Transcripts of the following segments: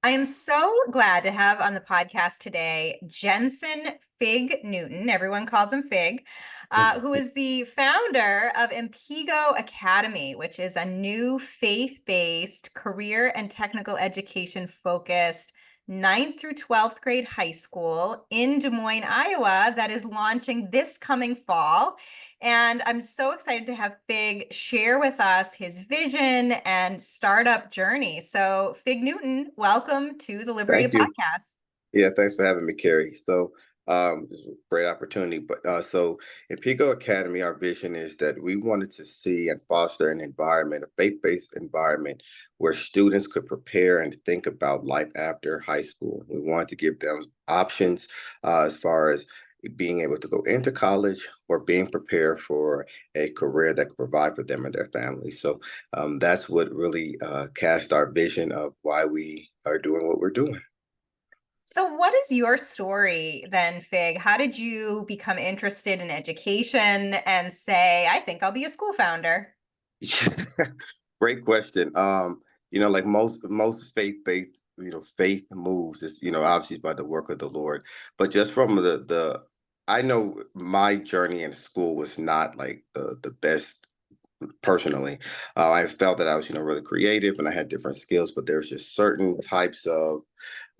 I am so glad to have on the podcast today Jenson Fig Newton, everyone calls him Fig, who is the founder of Impigo Academy, which is a new faith-based career and technical education focused ninth through 12th grade high school in Des Moines, Iowa, that is launching this coming fall. And I'm so excited to have Fig share with us his vision and startup journey. So, Fig Newton, welcome to the Liberated Thank you. Podcast. Yeah, thanks for having me, Carrie. It's a great opportunity. So in Pico Academy, our vision is that we wanted to see and foster an environment, a faith-based environment where students could prepare and think about life after high school. We wanted to give them options as far as being able to go into college or being prepared for a career that could provide for them and their families. That's what really cast our vision of why we are doing what we're doing. So, what is your story then, Fig? How did you become interested in education and say, I think I'll be a school founder? Great question. Like most faith-based, faith moves is, obviously by the work of the Lord. But just from I know my journey in school was not like the best personally. I felt that I was, really creative and I had different skills, but there's just certain types of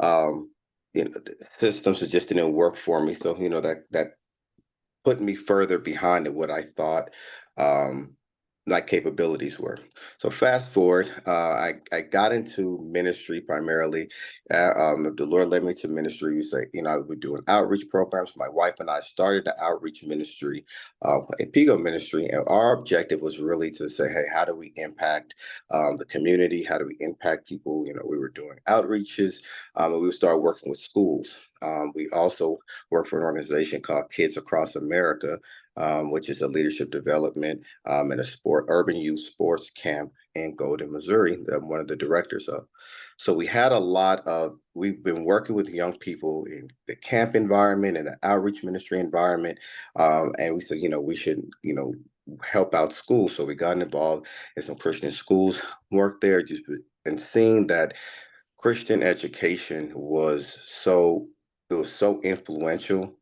um, systems that just didn't work for me. So, that put me further behind than what I thought um, my capabilities were. So fast forward, I got into ministry primarily. The Lord led me to ministry. You say, I would do an outreach programs. My wife and I started the outreach ministry, a Pigo ministry, and our objective was really to say, hey, how do we impact the community? How do we impact people? We were doing outreaches, and we would start working with schools. We also work for an organization called Kids Across America, which is a leadership development and a urban youth sports camp in Golden, Missouri, that I'm one of the directors of. So we've been working with young people in the camp environment and the outreach ministry environment. And we said, we should, help out schools. So we got involved in some Christian schools, work there, and seeing that Christian education it was so influential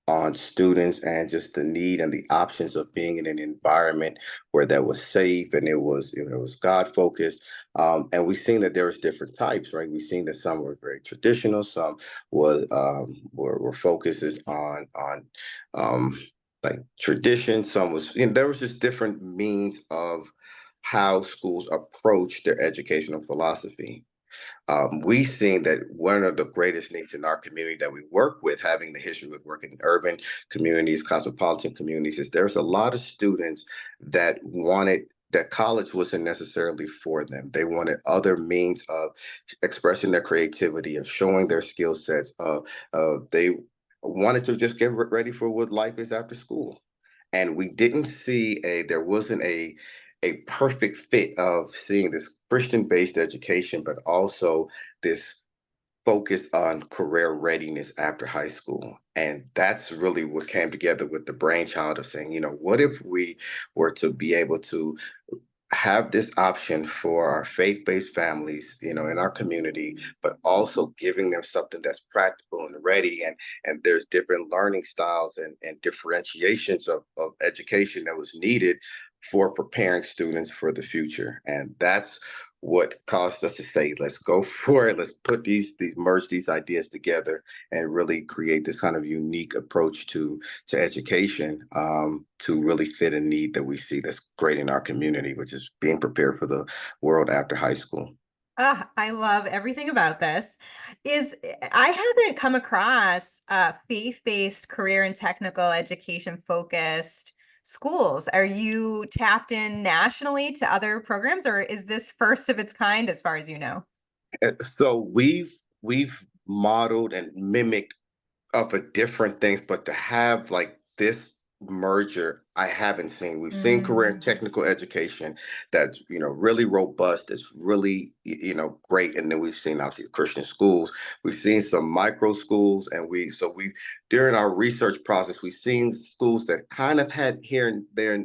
on students and just the need and the options of being in an environment where that was safe and it was God focused. And we've seen that there was different types, right? We've seen that some were very traditional, some were focuses on like tradition, some was there was just different means of how schools approach their educational philosophy. We've seen that one of the greatest needs in our community that we work with, having the history with working in urban communities, cosmopolitan communities, is there's a lot of students that college wasn't necessarily for them. They wanted other means of expressing their creativity, of showing their skill sets. They wanted to just get ready for what life is after school. And we didn't see there wasn't a perfect fit of seeing this Christian-based education, but also this focus on career readiness after high school. And that's really what came together with the brainchild of saying, what if we were to be able to have this option for our faith-based families, in our community, but also giving them something that's practical and ready. And there's different learning styles and differentiations of education that was needed for preparing students for the future. And that's what caused us to say, let's go for it. Let's put merge these ideas together and really create this kind of unique approach to education, to really fit a need that we see that's great in our community, which is being prepared for the world after high school. Ah, I love everything about this. I haven't come across faith-based career and technical education focused schools. Are you tapped in nationally to other programs, or is this first of its kind as far as you know? So we've modeled and mimicked of a different things, but to have like this merger, I haven't seen. We've seen career and Mm. technical education that's really robust, that's really great, and then we've seen obviously Christian schools. We've seen some micro schools, and we during our research process we've seen schools that kind of had here and there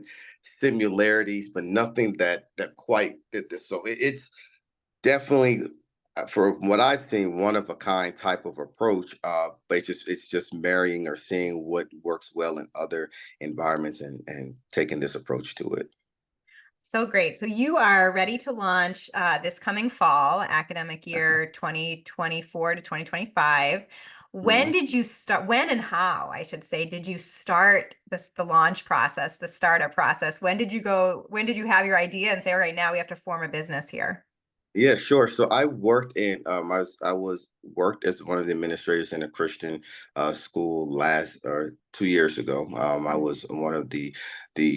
similarities, but nothing that quite did this. So it's definitely for what I've seen, one of a kind type of approach. But it's just marrying or seeing what works well in other environments and taking this approach to it. So great. So you are ready to launch this coming fall, academic year 2024 to 2025. When Mhm. did you start? When and how, I should say, did you start the launch process, the startup process? When did you go? When did you have your idea and say, all right, now we have to form a business here? Yeah, sure. So I worked in I was worked as one of the administrators in a Christian school last or 2 years ago. I was one of the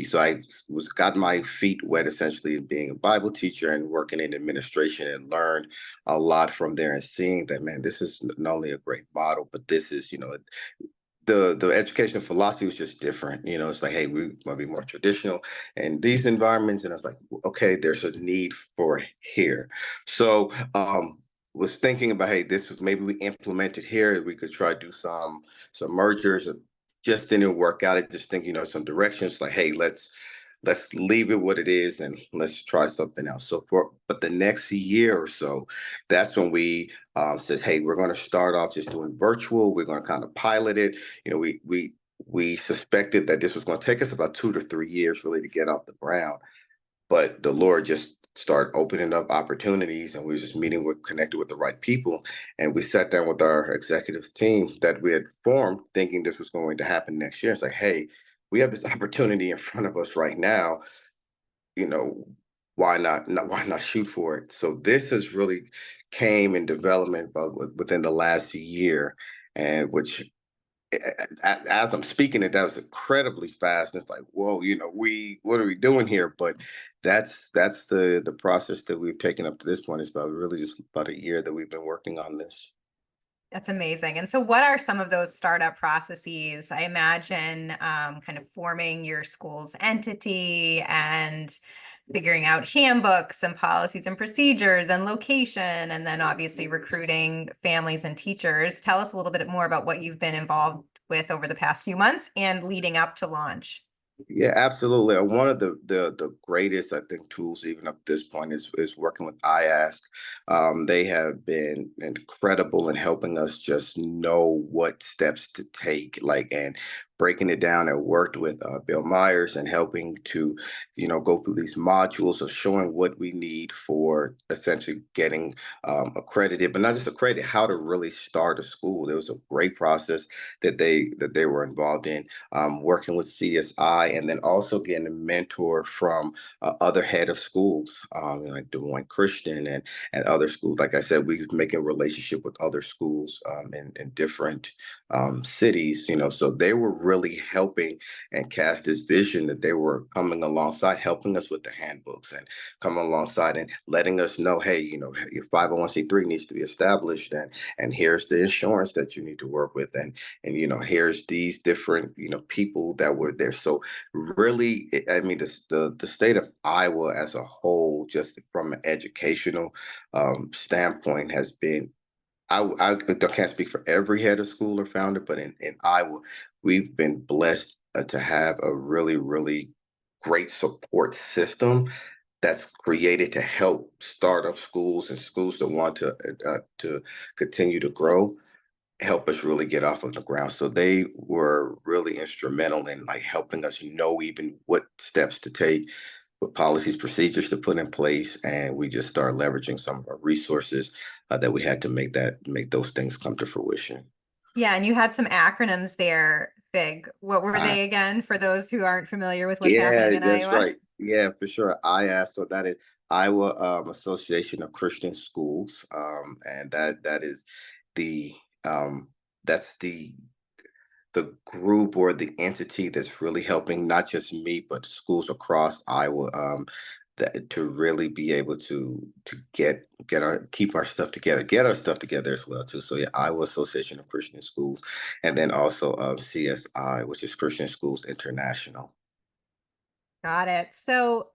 so I was got my feet wet essentially in being a Bible teacher and working in administration and learned a lot from there and seeing that, man, this is not only a great model, but this is, the educational philosophy was just different. It's like, hey, we want to be more traditional in these environments, and I was like, okay, there's a need for it here. So was thinking about, hey, this was maybe we implement it here. We could try to do some mergers. Just didn't work out. It just think, some directions. Like, hey, let's leave it what it is and let's try something else. So but the next year or so, that's when we says, hey, we're going to start off just doing virtual. We're going to kind of pilot it. We suspected that this was going to take us about 2 to 3 years really to get off the ground, but the Lord just started opening up opportunities, and we were just meeting with connected with the right people, and we sat down with our executive team that we had formed, thinking this was going to happen next year. It's like, hey, we have this opportunity in front of us right now. You know, why not shoot for it? So this has really came in development about within the last year, and which as I'm speaking it, that was incredibly fast. And it's like, whoa, we what are we doing here? But that's the process that we've taken up to this point. It's about really just about a year that we've been working on this. That's amazing. And so, what are some of those startup processes? I imagine kind of forming your school's entity and figuring out handbooks and policies and procedures and location, and then obviously recruiting families and teachers. Tell us a little bit more about what you've been involved with over the past few months and leading up to launch. Yeah, absolutely. One of the greatest, I think, tools even up to this point is working with IASK. They have been incredible in helping us just know what steps to take, like, and breaking it down. I worked with Bill Myers and helping to, go through these modules of showing what we need for essentially getting accredited, but not just accredited, how to really start a school. There was a great process that they were involved in, working with CSI, and then also getting a mentor from other head of schools, like Des Moines Christian and other schools. Like I said, we making a relationship with other schools in different cities. So they were really helping and cast this vision that they were coming alongside, helping us with the handbooks and coming alongside and letting us know, hey, your 501(c)(3) needs to be established, and here's the insurance that you need to work with, and here's these different people that were there. So really, I mean, the state of Iowa as a whole, just from an educational standpoint, has been, I can't speak for every head of school or founder, but in Iowa, we've been blessed to have a really, really great support system that's created to help startup schools and schools that want to continue to grow, help us really get off of the ground. So they were really instrumental in like helping us know even what steps to take, what policies, procedures to put in place, and we just start leveraging some of our resources that we had to make those things come to fruition. Yeah, and you had some acronyms there, Fig. What were Uh, they again for those who aren't familiar with what's yeah, happening in that's Iowa? right. Yeah, for sure. IAS, so that is Iowa Association of Christian Schools, and that is the that's the group or the entity that's really helping not just me but schools across Iowa, that to really be able to get our keep our stuff together, get our stuff together as well too. So yeah, Iowa Association of Christian Schools, and then also CSI, which is Christian Schools International. Got it. So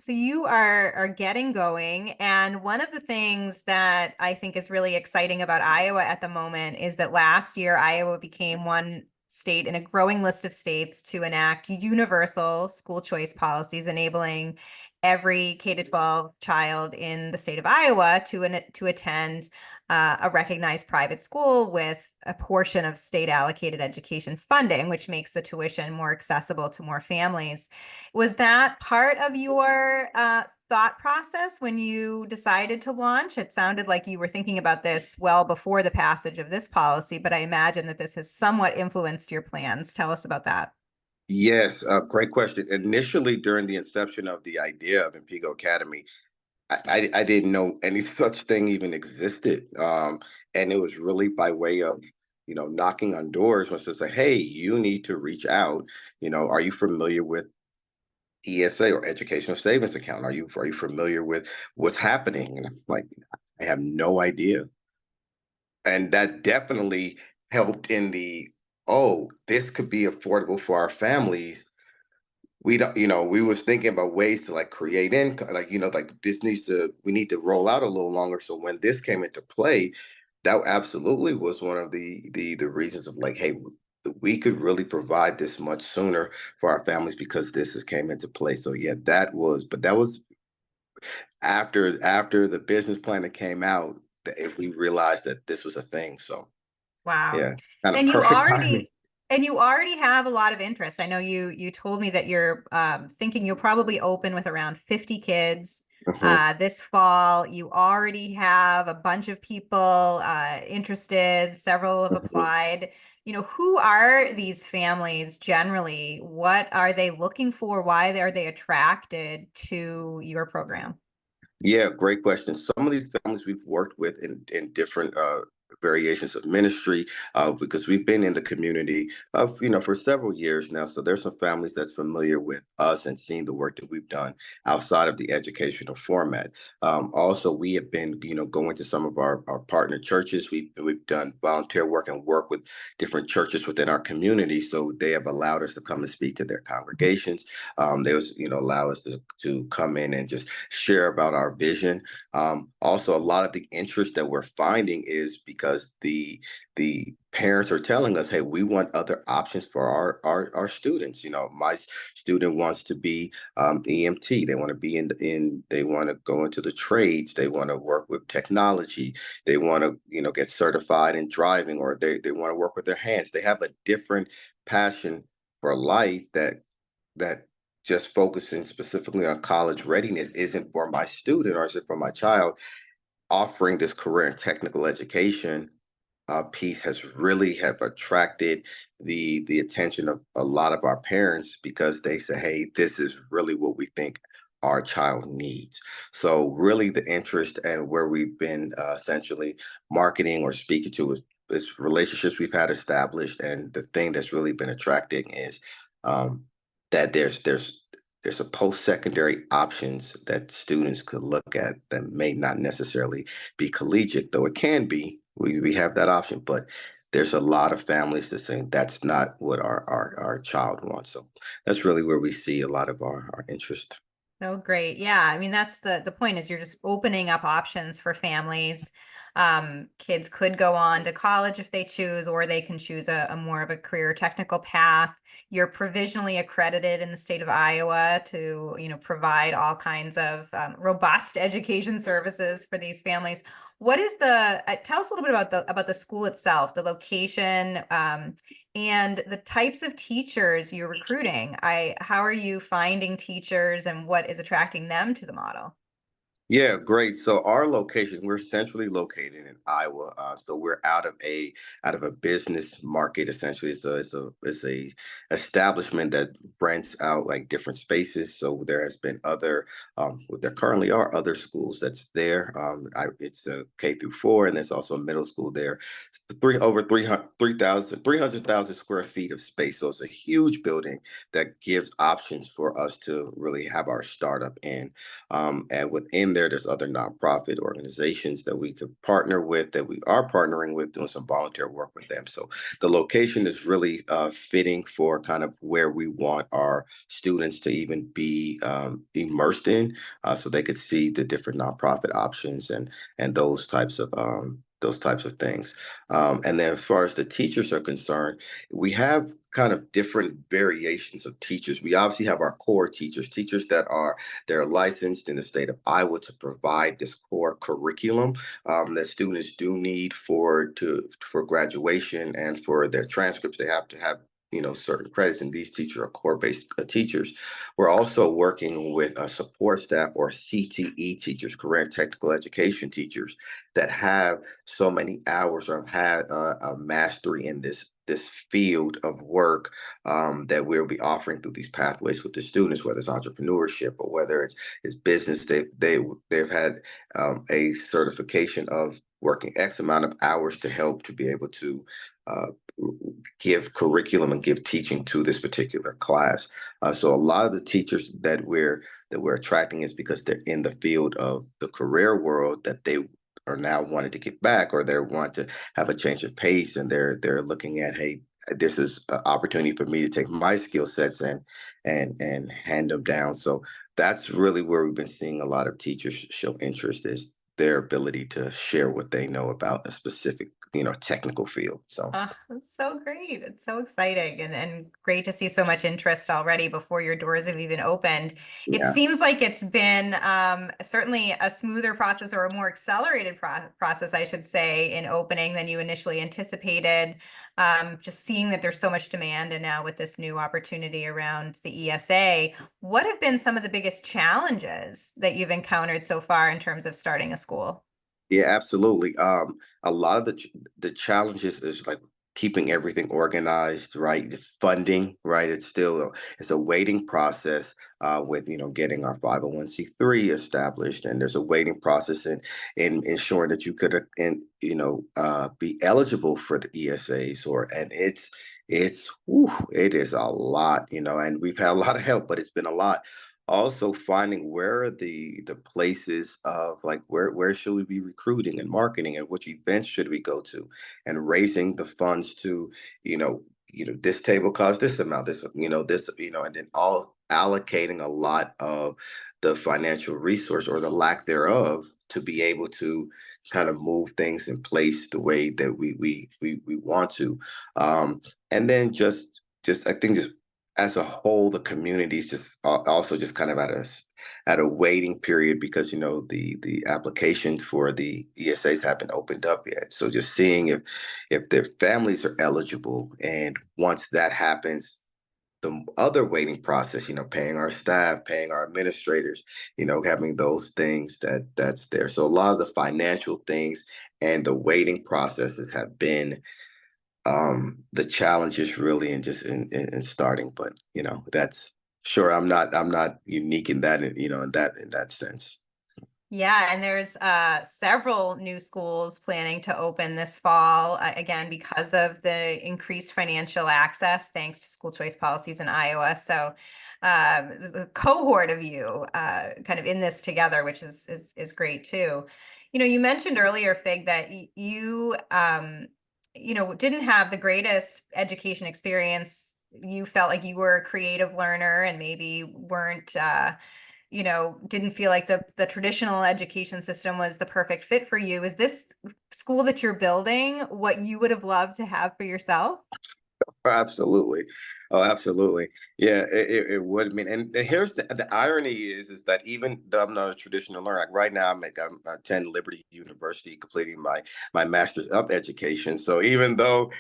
you are getting going, and one of the things that I think is really exciting about Iowa at the moment is that last year Iowa became one state in a growing list of states to enact universal school choice policies, enabling every K to 12 child in the state of Iowa to attend a recognized private school with a portion of state allocated education funding, which makes the tuition more accessible to more families. Was that part of your thought process when you decided to launch? It sounded like you were thinking about this well before the passage of this policy, but I imagine that this has somewhat influenced your plans. Tell us about that. Yes, great question. Initially, during the inception of the idea of Impigo Academy, I didn't know any such thing even existed. And it was really by way of, knocking on doors was to say, hey, you need to reach out. Are you familiar with ESA or Educational Savings Account? Are you familiar with what's happening? And I'm like, I have no idea. And that definitely helped in the, oh, this could be affordable for our families. We don't, we was thinking about ways to like create income, like, like we need to roll out a little longer. So when this came into play, that absolutely was one of the reasons of like, hey, we could really provide this much sooner for our families because this has came into play. So yeah, but that was after the business plan that came out, that if we realized that this was a thing. So Wow. yeah, kind of And you perfect timing. already and you already have a lot of interest. I know you told me that you're thinking you'll probably open with around 50 kids Mhm. this fall. You already have a bunch of people interested, several have Mhm. applied. Who are these families generally? What are they looking for? Why are they attracted to your program? Yeah, great question. Some of these families we've worked with in different variations of ministry because we've been in the community of for several years now. So there's some families that's familiar with us and seeing the work that we've done outside of the educational format. Also, we have been going to some of our partner churches. We've done volunteer work and work with different churches within our community. So they have allowed us to come and speak to their congregations. They was allow us to come in and just share about our vision. Also, a lot of the interest that we're finding is because the parents are telling us, "Hey, we want other options for our students." My student wants to be EMT. They want to be in. They want to go into the trades. They want to work with technology. They want to get certified in driving, or they want to work with their hands. They have a different passion for life that just focusing specifically on college readiness isn't for my student or is it for my child. Offering this career and technical education piece has really have attracted the attention of a lot of our parents because they say, hey, this is really what we think our child needs. So really the interest and where we've been essentially marketing or speaking to is relationships we've had established. And the thing that's really been attracting is um, that there's a post-secondary options that students could look at that may not necessarily be collegiate, though it can be. We have that option, but there's a lot of families that say that's not what our child wants. So that's really where we see a lot of our interest. Oh, great. Yeah. I mean, that's the point is you're just opening up options for families. Kids could go on to college if they choose, or they can choose a more of a career technical path. You're provisionally accredited in the state of Iowa to, provide all kinds of robust education services for these families. What is tell us a little bit about the school itself, the location, and the types of teachers you're recruiting. How are you finding teachers and what is attracting them to the model? Yeah, great. So our location, we're centrally located in Iowa. So we're out of a business market. Essentially, it's a establishment that rents out like different spaces. So there has been there currently are other schools that's there. It's a K through 4, and there's also a middle school there. Over 300,000 square feet of space. So it's a huge building that gives options for us to really have our startup in. And within there's other nonprofit organizations that we could partner with, that we are partnering with, doing some volunteer work with them. So the location is really fitting for kind of where we want our students to even be immersed in, so they could see the different nonprofit options and those types of things. And then as far as the teachers are concerned, we have kind of different variations of teachers. We obviously have our core teachers, teachers that are they're licensed in the state of Iowa to provide this core curriculum that students do need for graduation and for their transcripts. They have to have certain credits, and these teachers are core-based teachers. We're also working with a support staff or CTE teachers, career and technical education teachers, that have so many hours or have had a mastery in this field of work that we'll be offering through these pathways with the students, whether it's entrepreneurship or whether it's business. They've had a certification of working X amount of hours to help to be able to uh, give curriculum and give teaching to this particular class. So a lot of the teachers that we're attracting is because they're in the field of the career world that they are now wanting to get back, or they want to have a change of pace, and they're looking at, hey, this is an opportunity for me to take my skill sets and hand them down. So that's really where we've been seeing a lot of teachers show interest, is their ability to share what they know about a specific technical field. So It's so great. It's so exciting and great to see so much interest already before your doors have even opened. It yeah. seems like it's been certainly a smoother process, or a more accelerated process, I should say, in opening than you initially anticipated. Just seeing that there's so much demand, and now with this new opportunity around the ESA, what have been some of the biggest challenges that you've encountered so far in terms of starting a school? Yeah, absolutely. A lot of the challenges is like keeping everything organized, right? The funding, right? It's a waiting process with getting our 501(c)(3) established, and there's a waiting process in ensuring that you could be eligible for the ESAs, and it is a lot, and we've had a lot of help, but it's been a lot. Also finding where are the places of, like, where should we be recruiting and marketing, and which events should we go to, and raising the funds to this table costs this amount, and then all allocating a lot of the financial resource or the lack thereof to be able to kind of move things in place the way that we want to. And then just I think just as a whole, the community is just also just kind of at a waiting period, because the application for the ESAs haven't opened up yet. So just seeing if their families are eligible, and once that happens, the other waiting process, paying our staff, paying our administrators, having those things that's there. So a lot of the financial things and the waiting processes have been the challenge is really in starting, but that's sure, I'm not unique in that, in that sense. Yeah, and there's several new schools planning to open this fall, again, because of the increased financial access thanks to school choice policies in Iowa. So there's a cohort of you kind of in this together, which is great too. You mentioned earlier, Fig, that didn't have the greatest education experience. You felt like you were a creative learner and maybe weren't didn't feel like the traditional education system was the perfect fit for you. Is this school that you're building what you would have loved to have for yourself? Absolutely. Oh, absolutely. Yeah, it would mean. And here's the irony is that even though I'm not a traditional learner, like right now I attend Liberty University, completing my master's of education. So even though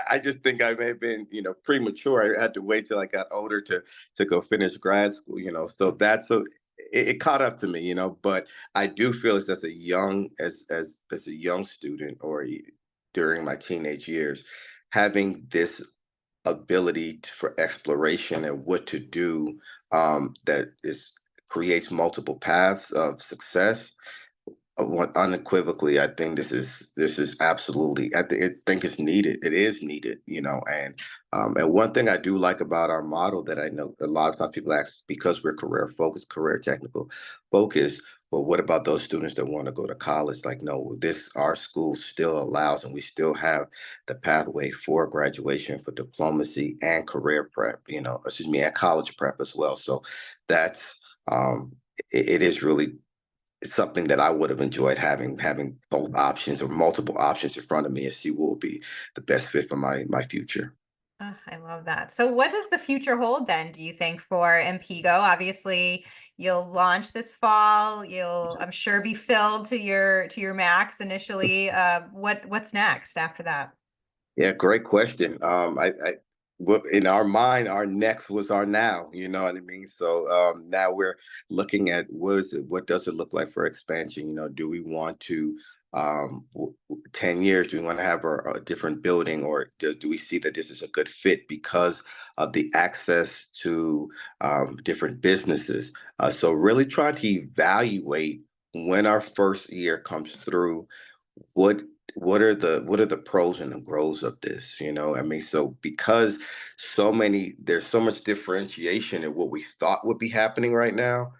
I just think I may have been premature, I had to wait till I got older to go finish grad school. So it caught up to me. But I do feel as a young student, or during my teenage years, having this ability for exploration and what to do, that is creates multiple paths of success. Unequivocally, I think this is absolutely. I think it's needed. It is needed, and one thing I do like about our model that I know a lot of times people ask, because we're career focused, career technical focused. Well, what about those students that want to go to college? Like, no, this our school still allows, and we still have the pathway for graduation, for diplomacy and career prep. Excuse me, and college prep as well. So that's it is really something that I would have enjoyed having both options or multiple options in front of me, and see what will be the best fit for my future. Oh, I love that. So what does the future hold then, do you think, for Impigo? Obviously, you'll launch this fall. You'll, I'm sure, be filled to your max initially. What's next after that? Yeah, great question. Well, in our mind, our next was our now. You know what I mean? So now we're looking at what does it look like for expansion? You know, do we want to 10 years? Do we want to have a different building, or do we see that this is a good fit because of the access to different businesses? So really trying to evaluate when our first year comes through what what are the pros and the pros of this, you know? I mean, so because there's so much differentiation in what we thought would be happening right now,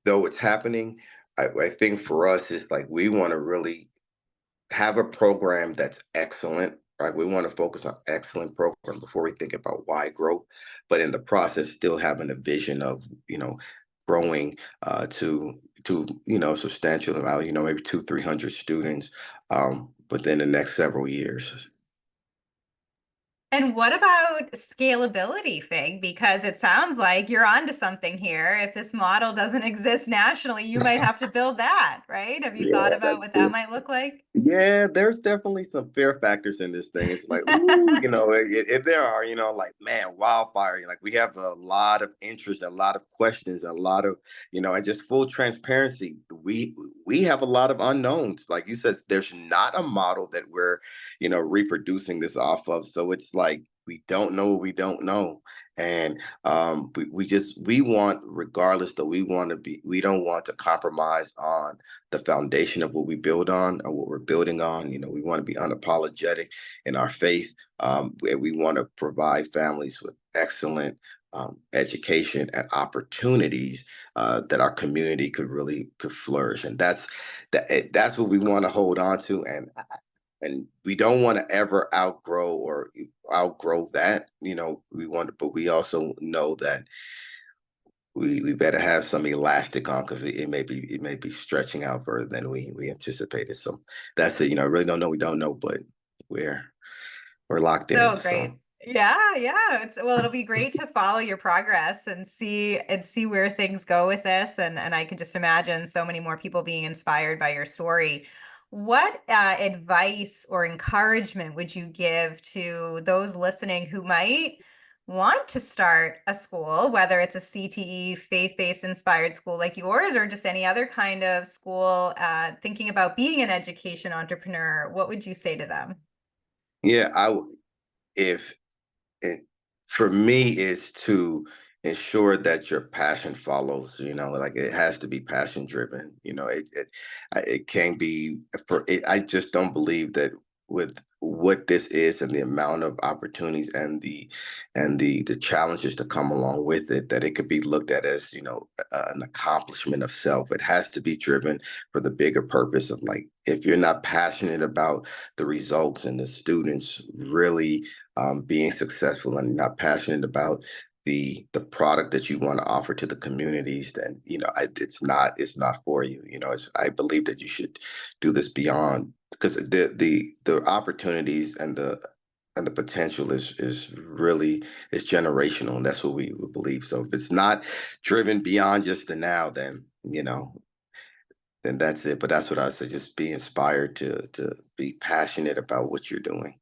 though it's happening. I think for us it's like we want to really have a program that's excellent, right? We want to focus on excellent program before we think about wide growth, but in the process, still having a vision of, growing to substantial amount, maybe 300 students within the next several years. And what about scalability, Fig? Because it sounds like you're onto something here. If this model doesn't exist nationally, you might have to build that, right? Have you thought Yeah, about what that might look like? yeah, there's definitely some fear factors in this thing. It's like, ooh, if there are, like, man, wildfire. Like we have a lot of interest, a lot of questions, a lot of, and just full transparency. We have a lot of unknowns. Like you said, there's not a model that we're, reproducing this off of. So it's like we don't know what we don't know. And we want, regardless, though, we don't want to compromise on the foundation of what we build on or what we're building on. We want to be unapologetic in our faith. We want to provide families with excellent education and opportunities that our community could flourish, and that's what we want to hold on to, and we don't want to ever outgrow that. But we also know that we better have some elastic on because it may be stretching out further than we anticipated. So that's it. Really don't know. We don't know, but we're we're locked in. So So great. Yeah, yeah. Well, it'll be great to follow your progress and see where things go with this. And I can just imagine so many more people being inspired by your story. What advice or encouragement would you give to those listening who might want to start a school, whether it's a CTE, faith-based inspired school like yours, or just any other kind of school, thinking about being an education entrepreneur? What would you say to them? yeah, if it, for me is to ensure that your passion follows. Like it has to be passion driven. It can be for it. I just don't believe that with what this is and the amount of opportunities and the challenges to come along with it, that it could be looked at as an accomplishment of self. It has to be driven for the bigger purpose of, like, if you're not passionate about the results and the students really being successful, and not passionate about the product that you want to offer to the communities, then it's not for you. I believe that you should do this beyond, because the opportunities and the potential is generational, and that's what we would believe. So if it's not driven beyond just the now, then that's it. But that's what I say: just be inspired to be passionate about what you're doing.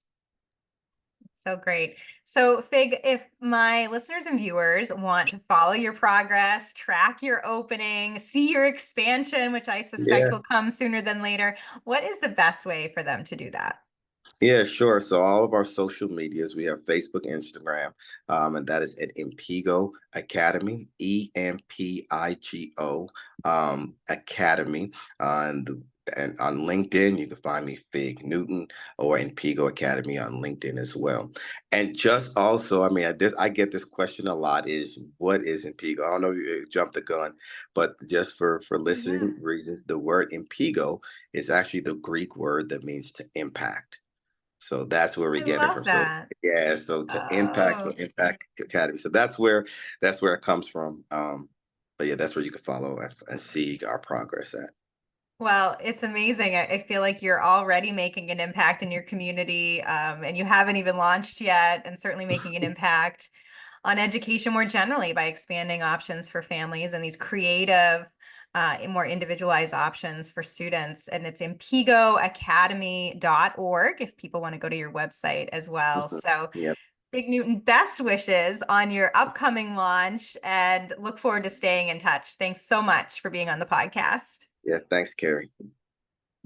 So great. So, Fig, if my listeners and viewers want to follow your progress, track your opening, see your expansion, which I suspect Yeah. will come sooner than later, what is the best way for them to do that? Yeah, sure. So all of our social medias, we have Facebook, Instagram, and that is at Impigo Academy, Empigo Academy. And on LinkedIn, you can find me Fig Newton, or Impigo Academy on LinkedIn as well. And just also, I mean, I get this question a lot: is what is Impigo? I don't know if you jumped the gun, but just for Oh, yeah. listening reasons, the word Impigo is actually the Greek word that means to impact. So that's where we I get it love from. So that. yeah, so to impact, so Oh, Impact Academy. So that's where it comes from. But yeah, that's where you can follow and see our progress at. Well, it's amazing. I feel like you're already making an impact in your community, and you haven't even launched yet, and certainly making an impact on education more generally by expanding options for families and these creative, more individualized options for students. And it's impigoacademy.org if people want to go to your website as well. Mhm. So Yep. Big Newton, best wishes on your upcoming launch and look forward to staying in touch. Thanks so much for being on the podcast. Yeah. Thanks, Carrie.